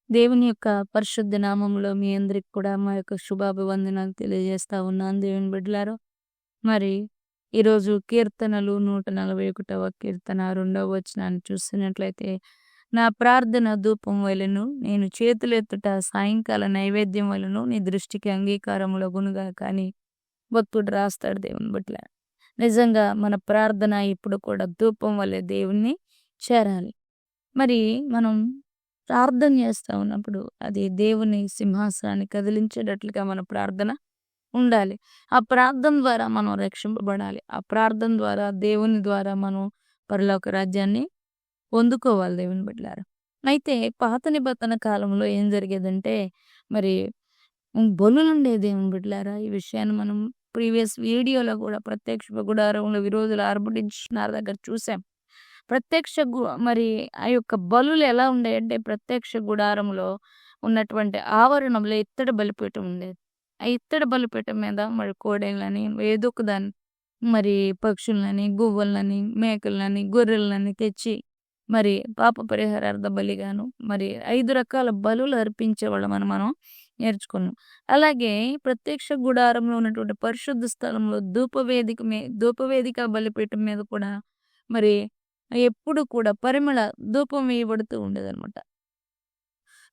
దేవుని యొక్క పరిశుద్ధ నామములో మీ అందరికి కూడా మా యొక్క శుభాభివందనాలు తెలియజేస్తా ఉన్నాను దేవుని బిడ్డలారా. మరి ఈరోజు కీర్తనలు 141వ కీర్తన 2వ వచనాన్ని చూస్తున్నట్లయితే, నా ప్రార్థన ధూపం వలెను, నేను చేతులెత్తుట సాయంకాల నైవేద్యం వలెను నీ దృష్టికి అంగీకారములగునుగాక అని భక్తుడు రాస్తాడు దేవుని బిడ్డలారా. నిజంగా మన ప్రార్థన ఇప్పుడు కూడా ధూపం వలె దేవుణ్ణి చేరాలి. మరి మనం ప్రార్థన చేస్తా ఉన్నప్పుడు అది దేవుని సింహాసనాన్ని కదిలించేటట్లుగా మన ప్రార్థన ఉండాలి. ఆ ప్రార్థన ద్వారా మనం రక్షింపబడాలి. ఆ ప్రార్థన ద్వారా దేవుని ద్వారా మనం పరలోక రాజ్యాన్ని పొందుకోవాలి దేవుని బిడ్డలారా. అయితే పాత నిబంధన కాలంలో ఏం జరిగేదంటే మరి బలులుండేది దేవుని బిడ్డలారా. ఈ విషయాన్ని మనం ప్రీవియస్ వీడియోలో కూడా ప్రత్యక్ష గుడారంలో విరోధులు ఆర్భటించిన దగ్గర చూసాం. ప్రత్యక్ష మరి ఆ యొక్క బలులు ఎలా ఉండేయంటే ప్రత్యక్ష గుడారంలో ఉన్నటువంటి ఆవరణంలో ఇత్తడి బలిపీఠం ఉండేది. ఆ ఇత్తడి బలిపీఠం మీద మరి కోడెలని ఏదో ఒక దాన్ని మరి పక్షులని, గువ్వలని, మేకలని, గొర్రెలని తెచ్చి మరి పాప పరిహారార్థ బలిగాను మరి 5 రకాల బలులు అర్పించేవాళ్ళమని మనం నేర్చుకున్నాం. అలాగే ప్రత్యక్ష గుడారంలో ఉన్నటువంటి పరిశుద్ధ స్థలంలో ధూపవేదిక బలిపీఠం మీద కూడా మరి ఎప్పుడు కూడా పరిమళ ధూపం వేయబడుతూ ఉండేదనమాట.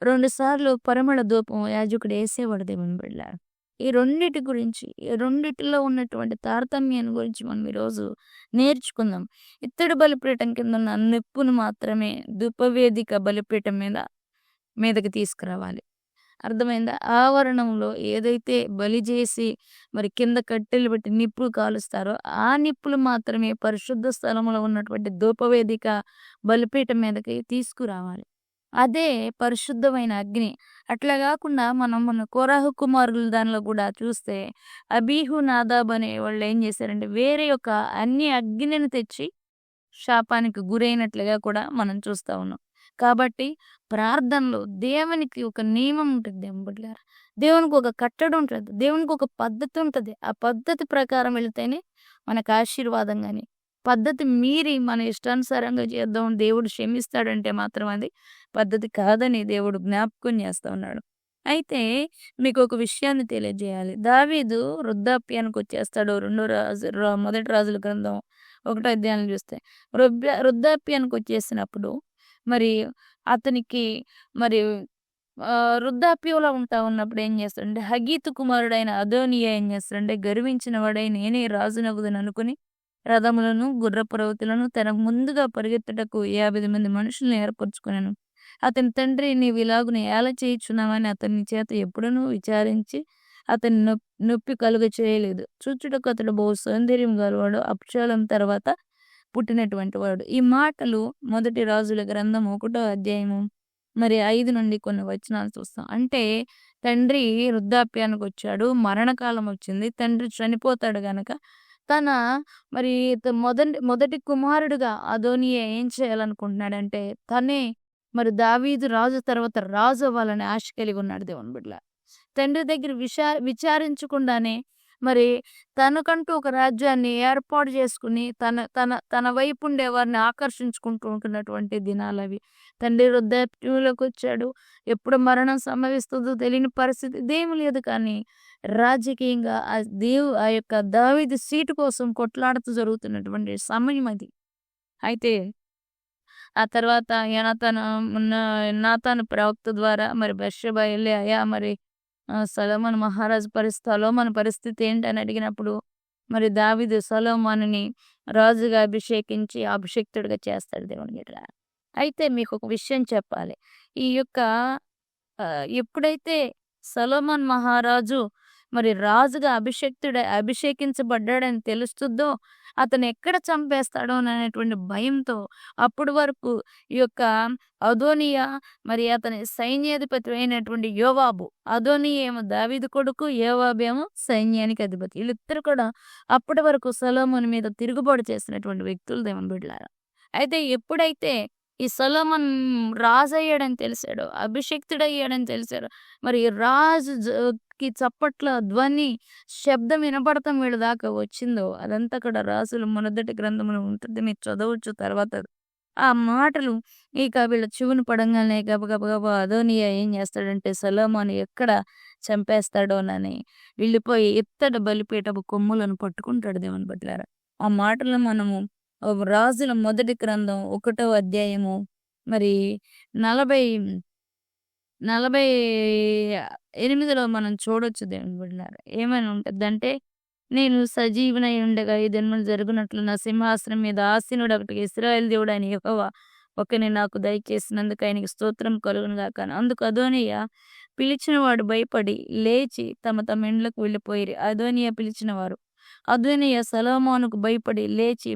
2 సార్లు పరిమళ ధూపం యాజకుడు యేసేవాడు దేవుని బిడ్డలారా. ఈ రెండిటి గురించి, ఈ రెండిటిలో ఉన్నటువంటి తారతమ్యాన్ని గురించి మనం ఈరోజు నేర్చుకుందాం. ఇత్తడి బలిపీఠం కింద ఉన్న నిప్పును మాత్రమే ధూపవేదిక బలిపీఠం మీదకి తీసుకురావాలి. అర్థమైందా? ఆవరణంలో ఏదైతే బలి చేసి మరి కింద కట్టెలు పెట్టి నిప్పులు కాలుస్తారో ఆ నిప్పులు మాత్రమే పరిశుద్ధ స్థలంలో ఉన్నటువంటి ధూపవేదిక బలిపీఠం మీదకి తీసుకురావాలి. అదే పరిశుద్ధమైన అగ్ని. అట్లా కాకుండా మన కోరాహు కుమారుల దానిలో కూడా చూస్తే అబీహు, నాదాబ్ అనే వాళ్ళు ఏం చేశారంటే వేరే యొక్క అన్ని అగ్నిని తెచ్చి శాపానికి గురైనట్లుగా కూడా మనం చూస్తా ఉన్నాం. కాబట్టి ప్రార్థనలో దేవునికి ఒక నియమం ఉంటుంది దేవుని బిడ్డలారా. దేవునికి ఒక కట్టడి ఉంటది. దేవునికి ఒక పద్ధతి ఉంటది. ఆ పద్ధతి ప్రకారం వెళితేనే మనకు ఆశీర్వాదం గాని, పద్ధతి మీరి మన ఇష్టానుసారంగా చేద్దాం దేవుడు క్షమిస్తాడంటే మాత్రం అది పద్ధతి కాదని దేవుడు జ్ఞాపకం చేస్తా ఉన్నాడు. అయితే మీకు ఒక విషయాన్ని తెలియజేయాలి. దావీదు వృద్ధాప్యానికి వచ్చేస్తాడు. మొదటి రాజుల గ్రంథం 1వ అధ్యాయం చూస్తే వృద్ధాప్యానికి వచ్చేసినప్పుడు మరి అతనికి మరి వృద్ధాప్యంలో ఉంటా ఉన్నప్పుడు ఏం చేస్తాడంటే హగీతు కుమారుడైన అదోనియా ఏం చేస్తాడంటే గర్వించిన వాడై నేనే రాజునగుదును అనుకుని రథములను, గుర్రపు రౌతులను తన ముందుగా పరిగెత్తుటకు 50 మంది మనుషులను ఏర్పరచుకున్నాను. అతని తండ్రి నీవు ఇలాగున ఏల చేయుచున్నావని అతని చేత ఎప్పుడూ విచారించి అతని నొప్పి కలుగ చేయలేదు. చూచుటకు అతడు బహు సౌందర్యం గలవాడు. అబ్షాలోము తర్వాత పుట్టినటువంటి వాడు. ఈ మాటలు మొదటి రాజుల గ్రంథం 1వ అధ్యాయము మరి 5 నుండి కొన్ని వచనాలు చూస్తాం. అంటే తండ్రి వృద్ధాప్యానికి వచ్చాడు, మరణకాలం వచ్చింది, తండ్రి చనిపోతాడు గనక తన మరి మొదటి కుమారుడుగా అదోనియా ఏం చేయాలనుకుంటున్నాడంటే తనే మరి దావీదు రాజు తర్వాత రాజు అవ్వాలని ఆశ కలిగి ఉన్నాడు దేవుని బిడ్డలారా. తండ్రి దగ్గర విచారించకుండానే మరి తనకంటూ ఒక రాజ్యాన్ని ఏర్పాటు చేసుకుని తన తన తన వైపు ఉండే వారిని ఆకర్షించుకుంటూ ఉంటున్నటువంటి దినాలవి. తండ్రి వృద్ధాప్యంలోకి వచ్చాడు. ఎప్పుడు మరణం సంభవిస్తుందో తెలియని పరిస్థితి ఇదేమీ లేదు. కానీ రాజకీయంగా ఆ యొక్క దావీదు సీటు కోసం కొట్లాడుతూ జరుగుతున్నటువంటి సమయం అది. అయితే ఆ తర్వాత నాతాను ప్రవక్త ద్వారా మరి బత్షెబా ఎళ్ళి అయ్యా మరి సొలొమోను మహారాజు సొలొమోను పరిస్థితి ఏంటని అడిగినప్పుడు మరి దావీదు సొలొమోనుని రాజుగా అభిషేకించి అభిషిక్తుడిగా చేస్తాడు దేవుని బిడ్డలారా. అయితే మీకు ఒక విషయం చెప్పాలి. ఈ యొక్క ఎప్పుడైతే సొలొమోను మహారాజు మరి రాజుగా అభిషేకించబడ్డాడని తెలుస్తుందో అతను ఎక్కడ చంపేస్తాడో అనేటువంటి భయంతో అప్పటి వరకు ఈ యొక్క అదోనియా మరి అతని సైన్యాధిపతి అయినటువంటి యోవాబు, అదోనియా ఏమో దావీదు కొడుకు, యోవాబు ఏమో సైన్యానికి అధిపతి. వీళ్ళిద్దరు కూడా అప్పటి వరకు సొలొమోను మీద తిరుగుబాటు చేసినటువంటి వ్యక్తులు దేవుని బిడ్డలారా. అయితే ఎప్పుడైతే ఈ సొలొమోన్ రాజు అయ్యాడని తెలిసాడో, అభిషిక్తుడయ్యాడని తెలిసాడో మరి రాజు కి చప్పట్ల ధ్వని శబ్దం వినపడతాం వీళ్ళ దాకా వచ్చిందో అదంతా కూడా రాసుల మొదటి గ్రంథంలో ఉంటుంది. మీరు చదవచ్చు తర్వాత. ఆ మాటలు ఇక వీళ్ళ చెవున పడంగానే గబగబా అదోనియా ఏం చేస్తాడంటే సొలొమోను ఎక్కడ చంపేస్తాడోనని వెళ్ళిపోయి ఇత్తడి బలిపీఠపు కొమ్ములను పట్టుకుంటాడు దేవుని బిడ్డలారా. ఆ మాటలు మనము రాజుల మొదటి గ్రంథం 1వ అధ్యాయము మరి 40 48లో మనం చూడొచ్చు దేవుని బిడ్డలారా. ఏమని ఉంటదంటే, నేను సజీవునై ఉండగా ఈ దినములు జరుగునట్లు నా సింహాసనం మీద ఆసీనుడొకడు ఇశ్రాయేలు దేవుడైన యెహోవా ఒకని నాకు దయచేసినందుకు ఆయనకి స్తోత్రం కలుగును గాక. అందుకు అదోనీయా పిలిచినవాడు భయపడి లేచి తమ తమ ఇండ్లకు వెళ్ళిపోయిరి. అదోనీయా పిలిచినవారు. అదోనీయా సొలొమోనుకు భయపడి లేచి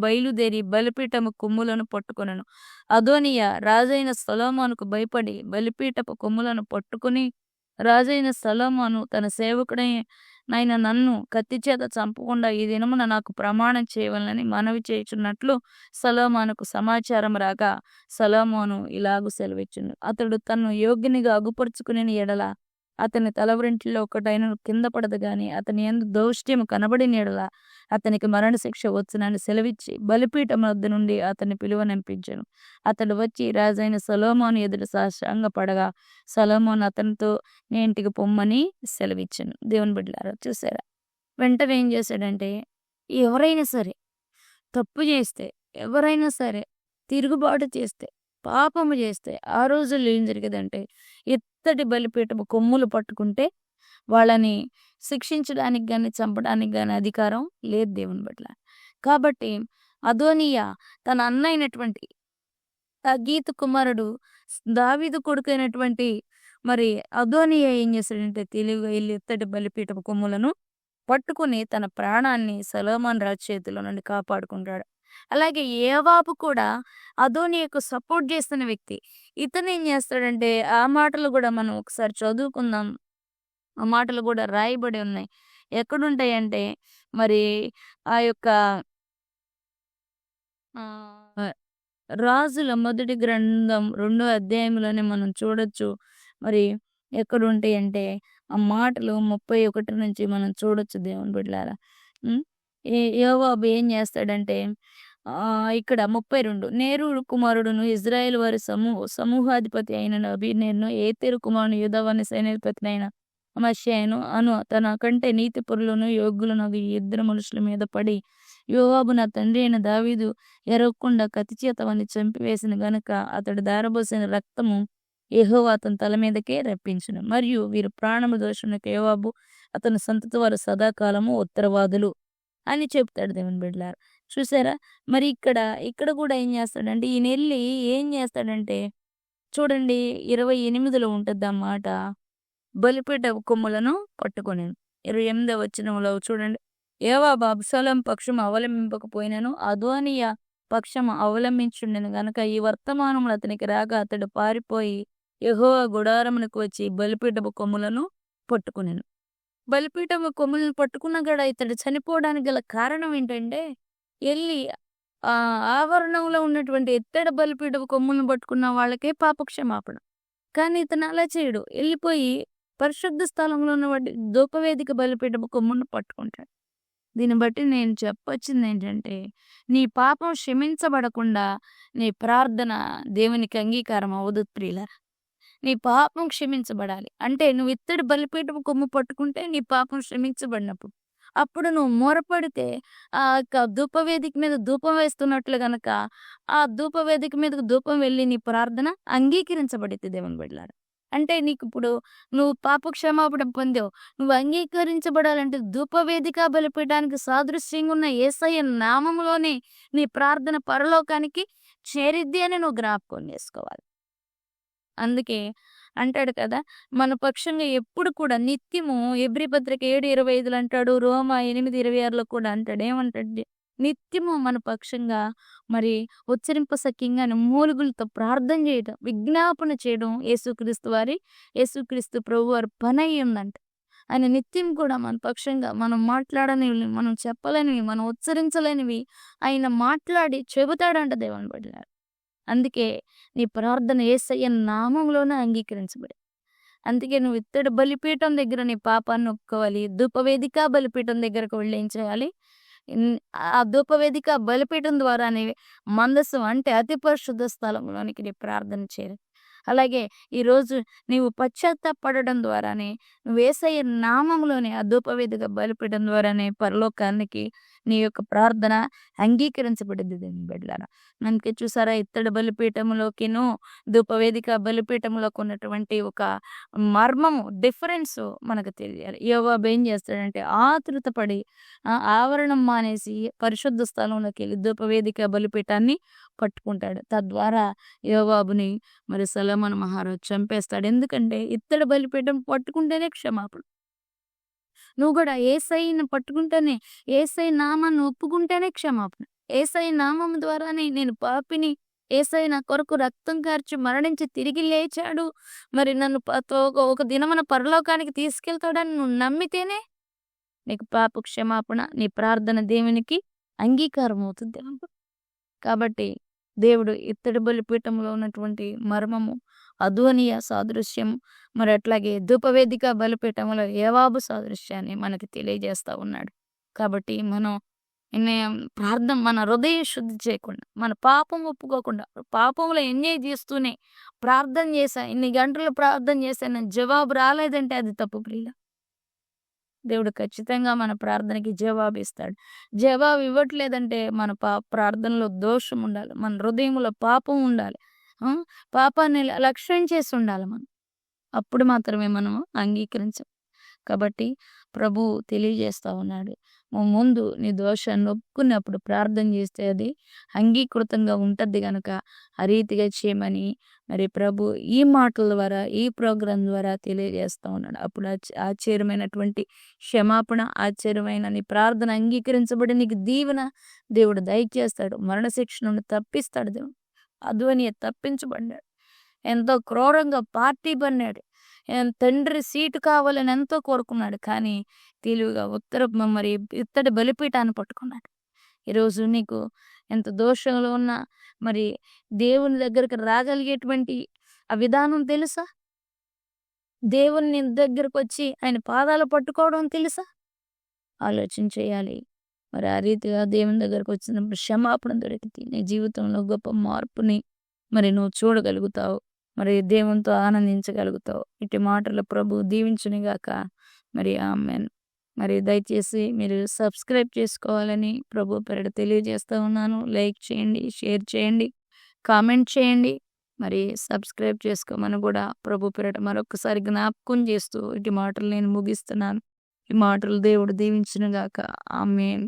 బయలుదేరి బలిపీఠము కొమ్ములను పట్టుకొనెను. అదోనీయా రాజైన సొలొమోనుకు భయపడి బలిపీఠపు కొమ్ములను పట్టుకుని, రాజైన సొలొమోను తన సేవకుడైన నన్ను కత్తిచేత చంపకుండా ఈ దినమున నాకు ప్రమాణం చేయవలెనని మనవి చేయుచున్నట్లు సొలొమోనుకు సమాచారం రాగా, సొలొమోను ఇలాగు సెలవిచ్చెను. అతడు తన్ను యోగ్యునిగా అగుపరుచుకొనిన ఎడల అతని తలవరింటిలో ఒకటైనను కింద పడదు గాని అతని యందు దౌష్ట్యము కనబడిన యెడల అతనికి మరణశిక్ష వచ్చునని సెలవిచ్చి బలిపీఠం వద్ద నుండి అతన్ని పిలువనంపించెను. అతడు వచ్చి రాజైన సొలొమోను ఎదుట సాష్టాంగపడగా సొలొమోను అతనితో నీ ఇంటికి పొమ్మని సెలవిచ్చెను. దేవుని బిడ్డలారా చూసారా? వెంటనే ఏం చేశాడంటే, ఎవరైనా సరే తప్పు చేస్తే, ఎవరైనా సరే తిరుగుబాటు చేస్తే, పాపము చేస్తే ఆ రోజుల్లో ఏం జరిగేదంటే ఇత్తడి బలిపీఠపు కొమ్ములు పట్టుకుంటే వాళ్ళని శిక్షించడానికి గాని, చంపడానికి గాని అధికారం లేదు దేవుని పట్ల. కాబట్టి అదోనీయా తన అన్న అయినటువంటి హగ్గీతు కుమారుడు దావీదు కొడుకైనటువంటి మరి అదోనీయా ఏం చేశాడంటే తెలివిగా ఎళ్లి ఇత్తడి బలిపీఠపు కొమ్ములను పట్టుకుని తన ప్రాణాన్ని సొలొమోను రాజు చేతిలో నుండి కాపాడుకుంటాడు. అలాగే యోవాబు కూడా అదోనీయాకు సపోర్ట్ చేస్తున్న వ్యక్తి. ఇతనేం చేస్తాడంటే ఆ మాటలు కూడా మనం ఒకసారి చదువుకుందాం. ఆ మాటలు కూడా రాయబడి ఉన్నాయి. ఎక్కడుంటాయంటే మరి ఆ యొక్క ఆహ్, రాజుల మొదటి గ్రంథం 2వ అధ్యాయంలోనే మనం చూడొచ్చు. మరి ఎక్కడుంటాయంటే ఆ మాటలు 31 నుంచి మనం చూడొచ్చు దేవుని బిడ్డలారా. హ్మ్. యోవాబు ఏం చేస్తాడంటే ఇక్కడ 32 నేరు కుమారుడును ఇజ్రాయేలు వారి సమూహాధిపతి అయిన అబీనేరును ఏతెరు కుమారుని యూదావాని సైన్యాధిపతినైన అమష్యాను తన కంటే నీతిపరులను యోగ్యులను ఈ ఇద్దరు మనుషుల మీద పడి యోవాబు నా తండ్రి అయిన దావీదు ఎరగకుండా కత్తిచేత వాని చంపివేసిన గనుక అతడు దారబోసిన రక్తము యెహోవా అతని తల మీదకే రప్పించును. మరియు వీరు ప్రాణము దోషునకు యోవాబు అతని సంతతి వారు సదాకాలము ఉత్తరవాదులు అని చెప్తాడు దేవుని బిడ్డలారా. చూసారా? మరి ఇక్కడ కూడా ఏం చేస్తాడంటే ఈయనెళ్ళి ఏం చేస్తాడంటే చూడండి 28లో ఉంటది ఆ మాట. బలిపీఠ కొమ్ములను పట్టుకొనెను. 28వ వచనంలో చూడండి. యోవాబు అబ్షాలోము పక్షం అవలంబింపకపోయినను అదోనీయా పక్షం అవలంబించుండెను గనుక ఈ వర్తమానములు అతనికి రాగా అతడు పారిపోయి యెహోవా గుడారమునకు వచ్చి బలిపీఠపు కొమ్ములను పట్టుకొనెను. బలిపీఠపు కొమ్ములను పట్టుకున్న గడ ఇతడు చనిపోవడానికి గల కారణం ఏంటంటే ఎళ్లి ఆవరణంలో ఉన్నటువంటి ఇత్తడి బలిపీఠపు కొమ్ములను పట్టుకున్న వాళ్ళకే పాపక్షమాపణ. కానీ ఇతను అలా చేయడు. ఎళ్ళిపోయి పరిశుద్ధ స్థలంలో ఉన్నవాటి ధూపవేదిక బలిపీఠపు కొమ్మును పట్టుకుంటాడు. దీన్ని బట్టి నేను చెప్పొచ్చిందేంటంటే, నీ పాపం క్షమించబడకుండా నీ ప్రార్థన దేవునికి అంగీకారం అవ్వదు ప్రియులారా. నీ పాపం క్షమించబడాలి. అంటే నువ్వు ఇత్తడి బలిపీఠపు కొమ్ము పట్టుకుంటే నీ పాపం క్షమించబడినప్పుడు. అప్పుడు నువ్వు మొరపెడితే ఆ యొక్క ధూపవేదిక మీద ధూపం వేస్తున్నట్లు గనక ఆ ధూపవేదిక మీదకు ధూపం వెళ్ళి నీ ప్రార్థన అంగీకరించబడిద్ది దేవుని బిడ్డలారా. అంటే నీకిప్పుడు నువ్వు పాప క్షమాపణ పొందావు. నువ్వు అంగీకరించబడాలంటే ధూపవేదిక బలిపీఠానికి సాదృశ్యంగా ఉన్న యేసయ్య నామములోనే నీ ప్రార్థన పరలోకానికి చేరిద్ది అని నువ్వు జ్ఞాపకం చేసుకోవాలి. అందుకే అంటాడు కదా, మన పక్షంగా ఎప్పుడు కూడా నిత్యము ఎబ్రీ పత్రిక 7:25 అంటాడు. రోమా 8:26లో కూడా అంటాడు. ఏమంటాడు? నిత్యము మన పక్షంగా మరి ఉచ్చరింపశక్యంగా మూలుగులతో ప్రార్థన చేయడం, విజ్ఞాపన చేయడం యేసుక్రీస్తు ప్రభువారి పని అయి ఉందంట. ఆయన నిత్యం కూడా మన పక్షంగా మనం మాట్లాడనివి, మనం చెప్పలేనివి, మనం ఉచ్చరించలేనివి ఆయన మాట్లాడి చెబుతాడంట దేవుని బిడ్డలారా. అందుకే నీ ప్రార్థన యేసయ్య నామంలోనే అంగీకరించబడి. అందుకే నువ్వు ఇత్తడి బలిపీఠం దగ్గర నీ పాపాన్ని ఒప్పుకోవాలి. ధూపవేదిక బలిపీఠం దగ్గరకు వెళ్ళి ఏం చేయాలి? ఆ ధూపవేదిక బలిపీఠం ద్వారానే మందసం అంటే అతి పరిశుద్ధ స్థలంలోనికి నీ ప్రార్థన చేయాలి. అలాగే ఈరోజు నీవు పశ్చాత్తాపపడడం ద్వారానే నువ్వు యేసయ్య నామములోనే ఆ ధూపవేదిక బలిపీఠం ద్వారానే పరలోకానికి నీ యొక్క ప్రార్థన అంగీకరించబడింది దేవుని బిడ్డలారా. అందుకే చూసారా, ఇత్తడి బలిపీఠములోకిను ధూపవేదిక బలిపీఠంలోకి ఉన్నటువంటి ఒక మర్మము డిఫరెన్సు మనకు తెలియాలి. యోవాబు ఏం చేస్తాడంటే ఆతృత పడి ఆవరణం మానేసి పరిశుద్ధ స్థలంలోకెళ్ళి ధూపవేదిక బలిపీఠాన్ని పట్టుకుంటాడు. తద్వారా యోవాబుని మరి సొలొమోను మహారాజు చంపేస్తాడు. ఎందుకంటే ఇత్తడి బలిపీఠం పట్టుకుంటేనే క్షమాపణ. నువ్వు కూడా యేసయ్యని పట్టుకుంటేనే, యేసయ్య నామాన్ని ఒప్పుకుంటేనే క్షమాపణ. యేసయ్య నామం ద్వారానే నేను పాపిని, యేసయ్య నా కొరకు రక్తం కార్చి మరణించి తిరిగి లేచాడు, మరి నన్ను ఒక దినమున పరలోకానికి తీసుకెళ్తాడని నువ్వు నమ్మితేనే నీకు పాప క్షమాపణ, నీ ప్రార్థన దేవునికి అంగీకారం అవుతుంది. కాబట్టి దేవుడు ఇత్తడి బలిపీఠంలో ఉన్నటువంటి మర్మము, అదోనీయ సాదృశ్యము, మరి అట్లాగే ధూపవేదిక బలిపీఠంలో యోవాబు సాదృశ్యాన్ని మనకి తెలియజేస్తా ఉన్నాడు. కాబట్టి మనం ప్రార్థన మన హృదయ శుద్ధి చేయకుండా, మన పాపం ఒప్పుకోకుండా, పాపంలో ఎంజాయ్ చేస్తూనే ప్రార్థన చేశా, ఇన్ని గంటలు ప్రార్థన చేశాను, జవాబు రాలేదంటే అది తప్పు ప్రియుల. దేవుడు ఖచ్చితంగా మన ప్రార్థనకి జవాబు ఇస్తాడు. జవాబు ఇవ్వట్లేదంటే మన ప్రార్థనలో దోషం ఉండాలి, మన హృదయంలో పాపం ఉండాలి, పాపాన్ని లక్ష్యం చేసి ఉండాలి మనం. అప్పుడు మాత్రమే మనం అంగీకరించాం. కాబట్టి ప్రభువు తెలియజేస్తా ఉన్నాడు, ముందు నీ దోషాన్ని ఒప్పుకున్నప్పుడు ప్రార్థన చేస్తే అది అంగీకృతంగా ఉంటుంది గనక ఆ రీతిగా చేయమని మరి ప్రభు ఈ మాటల ద్వారా, ఈ ప్రోగ్రాం ద్వారా తెలియజేస్తా ఉన్నాడు. అప్పుడు ఆశ్చర్యమైనటువంటి క్షమాపణ, ఆశ్చర్యమైన నీ ప్రార్థన అంగీకరించబడి నీకు దీవెన దేవుడు దయచేస్తాడు. మరణశిక్ష నుండి తప్పిస్తాడు దేవుడు. అదోనీయ తప్పించబడ్డాడు. ఎంతో క్రూరంగా పార్టీ పన్నాడు. తండ్రి సీటు కావాలని ఎంతో కోరుకున్నాడు. కానీ తెలివిగా మరి ఇత్తడి బలిపీఠాన్ని పట్టుకున్నాడు. ఈరోజు నీకు ఎంత దోషంలో ఉన్నా మరి దేవుని దగ్గరికి రాగలిగేటువంటి ఆ విధానం తెలుసా? దేవుని దగ్గరకు వచ్చి ఆయన పాదాలు పట్టుకోవడం తెలుసా? ఆలోచన చేయాలి. మరి ఆ రీతిగా దేవుని దగ్గరకు వచ్చినప్పుడు క్షమాపణ దొరికితే నీ జీవితంలో గొప్ప మార్పుని మరి నువ్వు చూడగలుగుతావు. మరి దేవునితో ఆనందించగలుగుతావు. ఇటు మాటలు ప్రభు దీవించునిగాక. మరి ఆమేన్. మరి దయచేసి మీరు సబ్స్క్రైబ్ చేసుకోవాలని ప్రభు పేరిట తెలియజేస్తూ ఉన్నాను. లైక్ చేయండి, షేర్ చేయండి, కామెంట్ చేయండి. మరి సబ్స్క్రైబ్ చేసుకోమని కూడా ప్రభు పేరిట మరొకసారి జ్ఞాపకం చేస్తూ ఇటు మాటలు నేను ముగిస్తున్నాను. ఈ మాటలు దేవుడు దీవించునుగాక. ఆమేన్.